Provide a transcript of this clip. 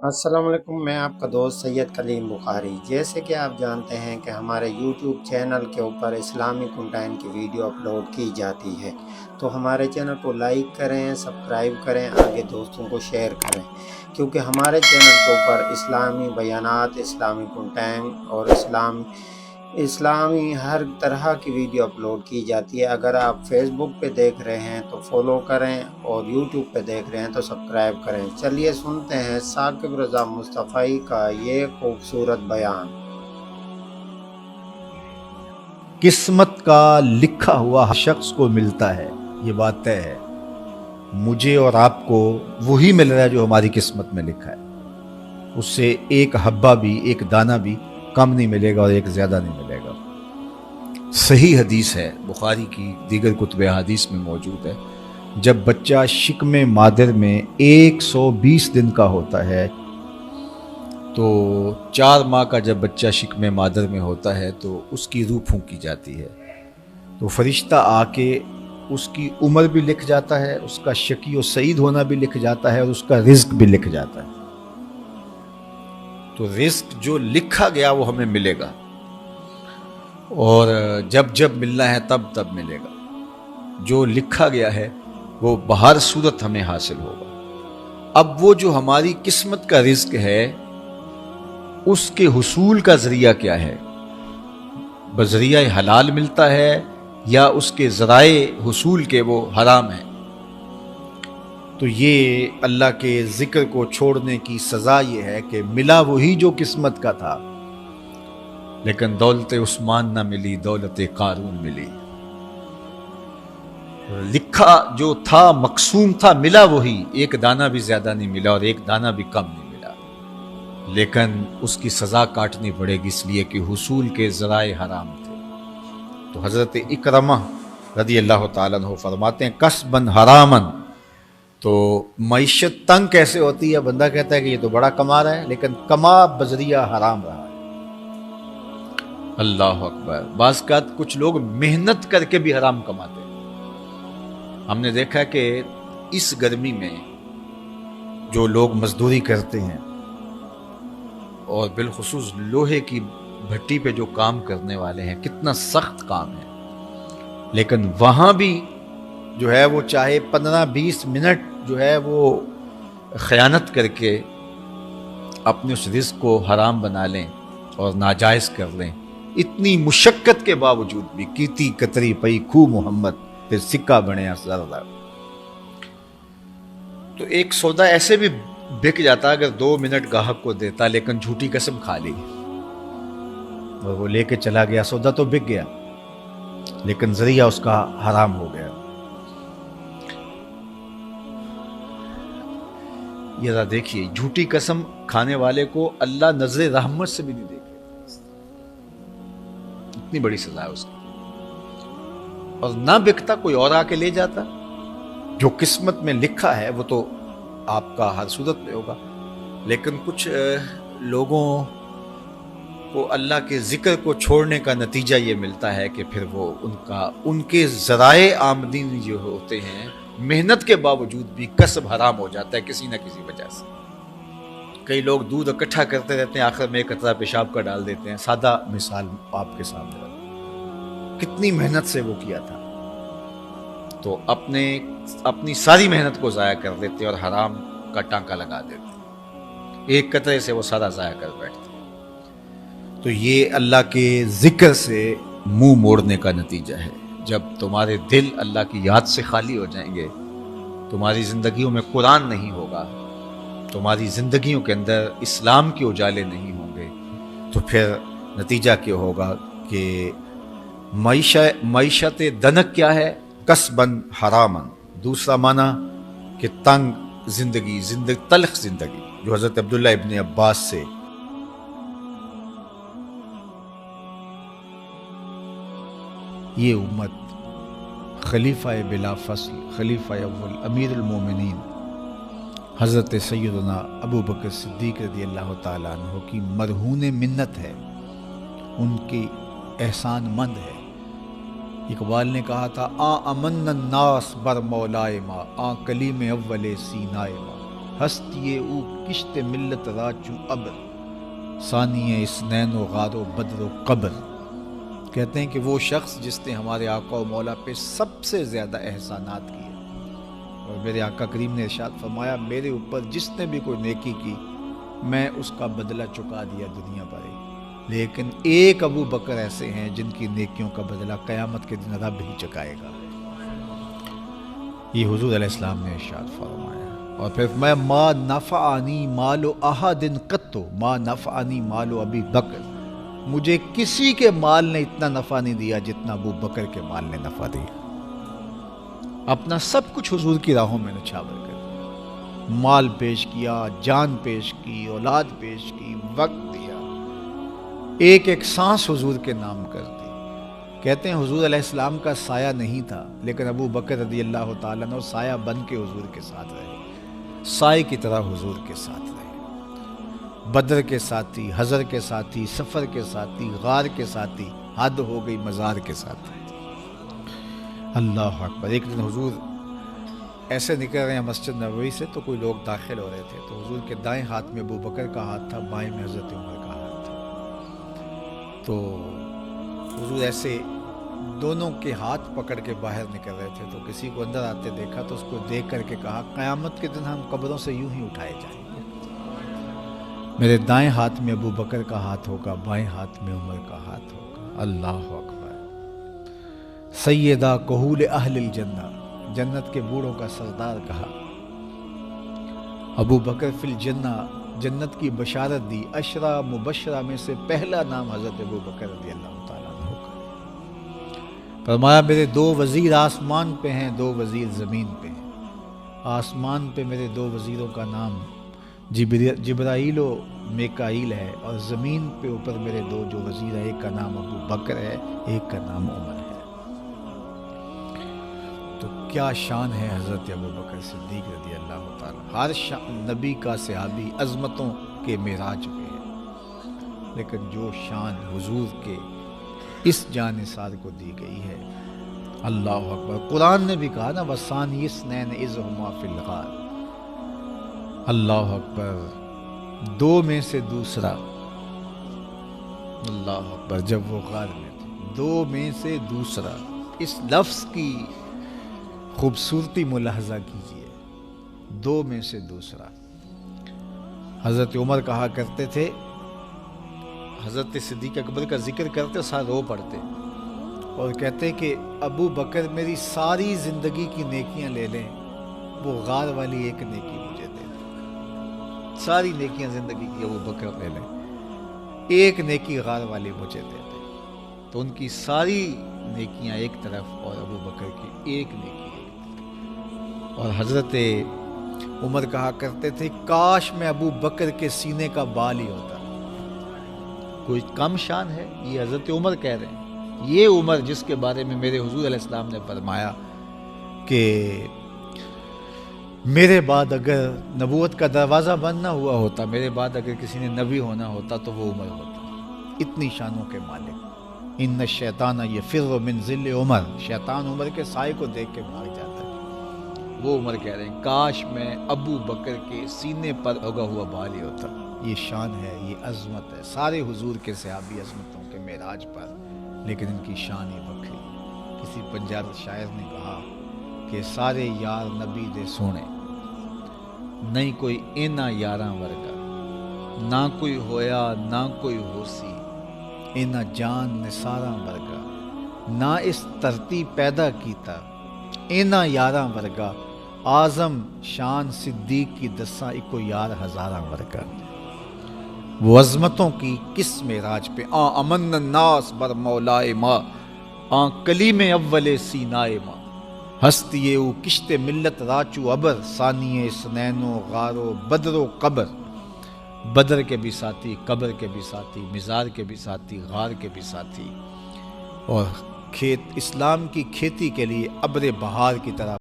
السلام علیکم، میں آپ کا دوست سید کلیم بخاری۔ جیسے کہ آپ جانتے ہیں کہ ہمارے یوٹیوب چینل کے اوپر اسلامی کنٹینٹ کی ویڈیو اپلوڈ کی جاتی ہے، تو ہمارے چینل کو لائک کریں، سبسکرائب کریں، آگے دوستوں کو شیئر کریں، کیونکہ ہمارے چینل کے اوپر اسلامی بیانات، اسلامی کنٹینٹ اور اسلامی ہر طرح کی ویڈیو اپلوڈ کی جاتی ہے۔ اگر آپ فیس بک پہ دیکھ رہے ہیں تو فالو کریں اور یوٹیوب پہ دیکھ رہے ہیں تو سبسکرائب کریں۔ چلیے سنتے ہیں ثاقب رضا مصطفی کا یہ خوبصورت بیان۔ قسمت کا لکھا ہوا ہر شخص کو ملتا ہے، یہ بات طے ہے۔ مجھے اور آپ کو وہی مل رہا ہے جو ہماری قسمت میں لکھا ہے۔ اس سے ایک حبہ بھی، ایک دانہ بھی کم نہیں ملے گا اور ایک زیادہ نہیں ملے گا۔ صحیح حدیث ہے، بخاری کی دیگر کتب حدیث میں موجود ہے، جب بچہ شکم مادر میں 120 دن کا ہوتا ہے تو 4 ماہ کا جب بچہ شکم مادر میں ہوتا ہے تو اس کی روح پھونکی جاتی ہے، تو فرشتہ آ کے اس کی عمر بھی لکھ جاتا ہے، اس کا شقی و سعید ہونا بھی لکھ جاتا ہے اور اس کا رزق بھی لکھ جاتا ہے۔ تو رزق جو لکھا گیا وہ ہمیں ملے گا، اور جب جب ملنا ہے تب تب ملے گا۔ جو لکھا گیا ہے وہ بہر صورت ہمیں حاصل ہوگا۔ اب وہ جو ہماری قسمت کا رزق ہے اس کے حصول کا ذریعہ کیا ہے؟ بذریعہ حلال ملتا ہے یا اس کے ذرائع حصول کے وہ حرام ہیں؟ تو یہ اللہ کے ذکر کو چھوڑنے کی سزا یہ ہے کہ ملا وہی جو قسمت کا تھا، لیکن دولت عثمان نہ ملی، دولت قارون ملی۔ لکھا جو تھا، مقسوم تھا، ملا وہی، ایک دانہ بھی زیادہ نہیں ملا اور ایک دانہ بھی کم نہیں ملا، لیکن اس کی سزا کاٹنی پڑے گی، اس لیے کہ حصول کے ذرائع حرام تھے۔ تو حضرت اکرمہ رضی اللہ تعالیٰ عنہ فرماتے ہیں کسبن حرامن، تو معیشت تنگ کیسے ہوتی ہے؟ بندہ کہتا ہے کہ یہ تو بڑا کما رہا ہے لیکن کما بذریعہ حرام رہا ہے۔ اللہ اکبر۔ بعض اوقات کچھ لوگ محنت کر کے بھی حرام کماتے ہیں۔ ہم نے دیکھا کہ اس گرمی میں جو لوگ مزدوری کرتے ہیں اور بالخصوص لوہے کی بھٹی پہ جو کام کرنے والے ہیں، کتنا سخت کام ہے، لیکن وہاں بھی جو ہے وہ چاہے 15-20 منٹ جو ہے وہ خیانت کر کے اپنے اس رزق کو حرام بنا لیں اور ناجائز کر لیں، اتنی مشقت کے باوجود بھی کیتی کتری پئی خو محمد پھر سکہ بنیا زردہ۔ تو ایک سودا ایسے بھی بک جاتا اگر 2 منٹ گاہک کو دیتا، لیکن جھوٹی قسم کھا لی اور وہ لے کے چلا گیا، سودا تو بک گیا لیکن ذریعہ اس کا حرام ہو گیا۔ یہ ذرا دیکھیے، جھوٹی قسم کھانے والے کو اللہ نظر رحمت سے بھی نہیں دیکھے، اتنی بڑی سزا ہے اس کی، اور نہ بکتا کوئی اور آ کے لے جاتا۔ جو قسمت میں لکھا ہے وہ تو آپ کا ہر صورت میں ہوگا، لیکن کچھ لوگوں کو اللہ کے ذکر کو چھوڑنے کا نتیجہ یہ ملتا ہے کہ پھر وہ ان کے ذرائع آمدنی جو ہوتے ہیں، محنت کے باوجود بھی کسب حرام ہو جاتا ہے کسی نہ کسی وجہ سے۔ کئی لوگ دودھ اکٹھا کرتے رہتے ہیں، آخر میں ایک قطرہ پیشاب کا ڈال دیتے ہیں۔ سادہ مثال آپ کے سامنے رکھ، کتنی محنت سے وہ کیا تھا، تو اپنی ساری محنت کو ضائع کر دیتے اور حرام کا ٹانکا لگا دیتے، ایک قطرے سے وہ سارا ضائع کر بیٹھتے۔ تو یہ اللہ کے ذکر سے منہ موڑنے کا نتیجہ ہے۔ جب تمہارے دل اللہ کی یاد سے خالی ہو جائیں گے، تمہاری زندگیوں میں قرآن نہیں ہوگا، تمہاری زندگیوں کے اندر اسلام کے اجالے نہیں ہوں گے، تو پھر نتیجہ کیا ہوگا کہ معیشت دنک کیا ہے؟ کسبن حرامن۔ دوسرا معنی کہ تنگ زندگی، تلخ زندگی، جو حضرت عبداللہ ابن عباس سے یہ امت خلیفہ بلا فصل، خلیفہ اول، امیر المومنین حضرت سیدنا ابو بکر صدیق رضی اللہ تعالیٰ عنہ کی مرہون منت ہے، ان کی احسان مند ہے۔ اقبال نے کہا تھا آ امن الناس بر مولائے ما، آ کلیم اول سینائے ما، ہستی او کشت ملت راچو ابر ثانی اسنین و غار و بدر و قبر. کہتے ہیں کہ وہ شخص جس نے ہمارے آقا و مولا پہ سب سے زیادہ احسانات کیے، اور میرے آقا کریم نے ارشاد فرمایا میرے اوپر جس نے بھی کوئی نیکی کی میں اس کا بدلہ چکا دیا دنیا پر ہی، لیکن ایک ابو بکر ایسے ہیں جن کی نیکیوں کا بدلہ قیامت کے دن رب ہی چکائے گا. یہ حضور علیہ السلام نے ارشاد فرمایا. اور پھر میں ما نفعنی مال احد قط ما نفعنی مال ابی بکر، مجھے کسی کے مال نے اتنا نفع نہیں دیا جتنا ابو بکر کے مال نے نفع دیا. اپنا سب کچھ حضور کی راہوں میں نچھاور کر دیا، مال پیش کیا، جان پیش کی، اولاد پیش کی، وقت دیا، ایک ایک سانس حضور کے نام کر دی. کہتے ہیں حضور علیہ السلام کا سایہ نہیں تھا، لیکن ابو بکر رضی اللہ تعالیٰ عنہ سایہ بن کے حضور کے ساتھ رہے، سائے کی طرح حضور کے ساتھ رہے. بدر کے ساتھی، حضر کے ساتھی، سفر کے ساتھی، غار کے ساتھی، حد ہو گئی مزار کے ساتھی. اللہ اکبر. ایک دن حضور ایسے نکل رہے ہیں مسجد نبوی سے تو کوئی لوگ داخل ہو رہے تھے، تو حضور کے دائیں ہاتھ میں ابو بکر کا ہاتھ تھا، بائیں میں حضرت عمر کا ہاتھ تھا. تو حضور ایسے دونوں کے ہاتھ پکڑ کے باہر نکل رہے تھے، تو کسی کو اندر آتے دیکھا تو اس کو دیکھ کر کے کہا قیامت کے دن ہم قبروں سے یوں ہی اٹھائے جائیں گے، میرے دائیں ہاتھ میں ابو بکر کا ہاتھ ہوگا، بائیں ہاتھ میں عمر کا ہاتھ ہوگا. اللہ اکبر. سیدہ کہول اہل الجنہ، جنت کے بوڑھوں کا سردار کہا. ابو بکر فی الجنہ، جنت کی بشارت دی. عشرہ مبشرہ میں سے پہلا نام حضرت ابو بکر رضی اللہ تعالیٰ عنہ کا. فرمایا میرے 2 وزیر آسمان پہ ہیں، 2 وزیر زمین پہ ہیں. آسمان پہ میرے 2 وزیروں کا نام جبرائیل و میکائیل ہے، اور زمین پہ اوپر میرے 2 جو وزیر ہیں، ایک کا نام ابو بکر ہے، ایک کا نام عمر ہے. تو کیا شان ہے حضرت ابو بکر صدیق رضی اللہ تعالیٰ. ہر نبی کا صحابی عظمتوں کے معراج پہ ہے، لیکن جو شان حضور کے اس جان نثار کو دی گئی ہے، اللہ اکبر. قرآن نے بھی کہا نا وَثَانِيَ اثْنَيْنِ إِذْ هُمَا فِي الْغَارِ. اللہ اکبر. 2 میں سے دوسرا، اللہ اکبر. جب وہ غار میں تھے، 2 میں سے دوسرا. اس لفظ کی خوبصورتی ملاحظہ کیجئے، 2 میں سے دوسرا. حضرت عمر کہا کرتے تھے، حضرت صدیق اکبر کا ذکر کرتے ساتھ رو پڑتے اور کہتے کہ ابو بکر میری ساری زندگی کی نیکیاں لے لیں، وہ غار والی ایک نیکی مجھے دے دیں. ساری نیکیاں زندگی کی ابو بکر لے لیں، ایک نیکی غار والی مجھے دے دیں. تو ان کی ساری نیکیاں ایک طرف اور ابو بکر کی ایک نیکی. اور حضرت عمر کہا کرتے تھے کاش میں ابو بکر کے سینے کا بال ہی ہوتا. کوئی کم شان ہے؟ یہ حضرت عمر کہہ رہے ہیں. یہ عمر جس کے بارے میں میرے حضور علیہ السلام نے فرمایا کہ میرے بعد اگر نبوت کا دروازہ بند نہ ہوا ہوتا، میرے بعد اگر کسی نے نبی ہونا ہوتا تو وہ عمر ہوتا. اتنی شانوں کے مالک. ان الشیطان یفر من ظل عمر، شیطان عمر کے سائے کو دیکھ کے بھاگ جاتا ہے. وہ عمر کہہ رہے ہیں کاش میں ابو بکر کے سینے پر اگا ہوا بال ہی ہوتا. یہ شان ہے، یہ عظمت ہے. سارے حضور کے صحابی عظمتوں کے معراج پر، لیکن ان کی شان ہی بکھری. کسی پنجاب شاعر نے کہا کہ سارے یار نبی دے سونے، نہیں کوئی اینا یاراں ورگا، نہ کوئی ہویا نہ کوئی ہوسی، اینا جان نثاراں ورگا، نہ اس دھرتی پیدا کیتا، اینا یاراں ورگا، اعظم شان صدیق کی دساں اکو یار ہزاراں ورگا. وہ عظمتوں کی کس معراج پہ امن الناس بر مولائے ماں، کلیم اول سینائے ماں، ہستی او کشت ملت راچو ابر، ثانی اسنین و غار و بدر و قبر. بدر کے بھی ساتھی، قبر کے بھی ساتھی، مزار کے بھی ساتھی، غار کے بھی ساتھی، اور اسلام کی کھیتی کے لیے ابر بہار کی طرح